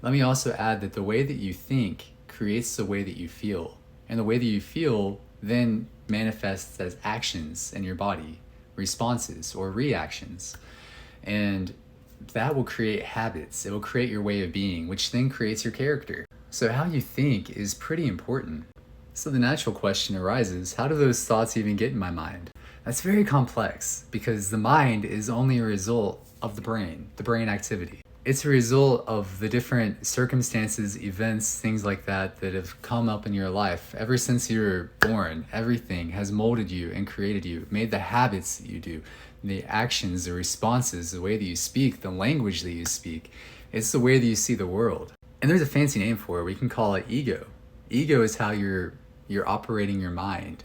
Let me also add that the way that you think creates the way that you feel. And the way that you feel then manifests as actions in your body, responses or reactions. And that will create habits. It will create your way of being, which then creates your character. So how you think is pretty important. So the natural question arises, how do those thoughts even get in my mind? That's very complex because the mind is only a result of the brain activity. It's a result of the different circumstances, events, things like that that have come up in your life. Ever since you were born, everything has molded you and created you, made the habits that you do, the actions, the responses, the way that you speak, the language that you speak. It's the way that you see the world. And there's a fancy name for it. We can call it ego. Ego is how you're operating your mind.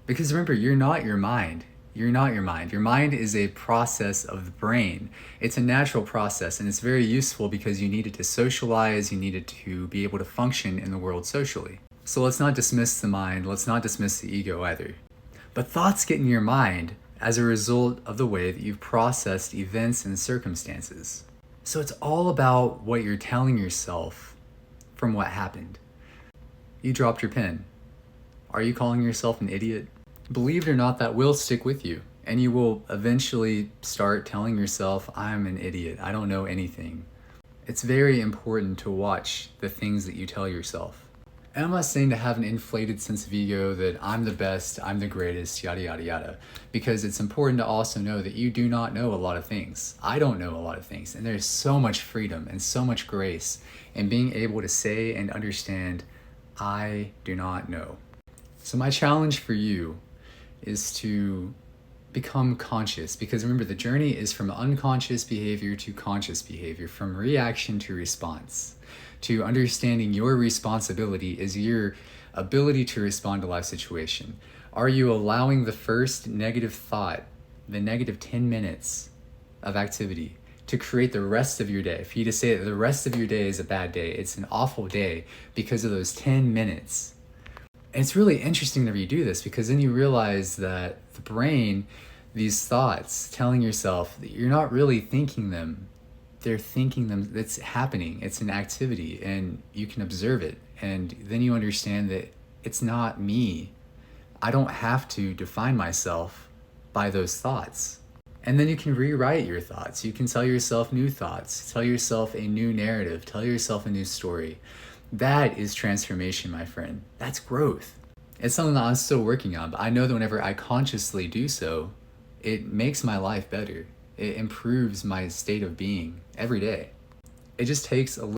Because remember, you're not your mind. You're not your mind. Your mind is a process of the brain. It's a natural process, and it's very useful because you need it to socialize, you need it to be able to function in the world socially. So let's not dismiss the mind, let's not dismiss the ego either. But thoughts get in your mind as a result of the way that you've processed events and circumstances. So it's all about what you're telling yourself from what happened. You dropped your pen. Are you calling yourself an idiot? Believe it or not, that will stick with you. And you will eventually start telling yourself, I'm an idiot. I don't know anything. It's very important to watch the things that you tell yourself. And I'm not saying to have an inflated sense of ego that I'm the best, I'm the greatest, yada, yada, yada. Because it's important to also know that you do not know a lot of things. I don't know a lot of things. And there's so much freedom and so much grace in being able to say and understand, I do not know. So my challenge for you is to become conscious, because remember, the journey is from unconscious behavior to conscious behavior, from reaction to response, to understanding your responsibility is your ability to respond to life situation. Are you allowing the first negative thought, the negative 10 minutes of activity, to create the rest of your day? For you to say that the rest of your day is a bad day, it's an awful day because of those 10 minutes. And it's really interesting whenever you do this, because then you realize that the brain, these thoughts, telling yourself that you're not really thinking them, they're thinking them, it's happening, it's an activity, and you can observe it. And then you understand that it's not me. I don't have to define myself by those thoughts. And then you can rewrite your thoughts. You can tell yourself new thoughts, tell yourself a new narrative, tell yourself a new story. That is transformation, my friend. That's growth. It's something that I'm still working on, but I know that whenever I consciously do so, it makes my life better. It improves my state of being every day. It just takes a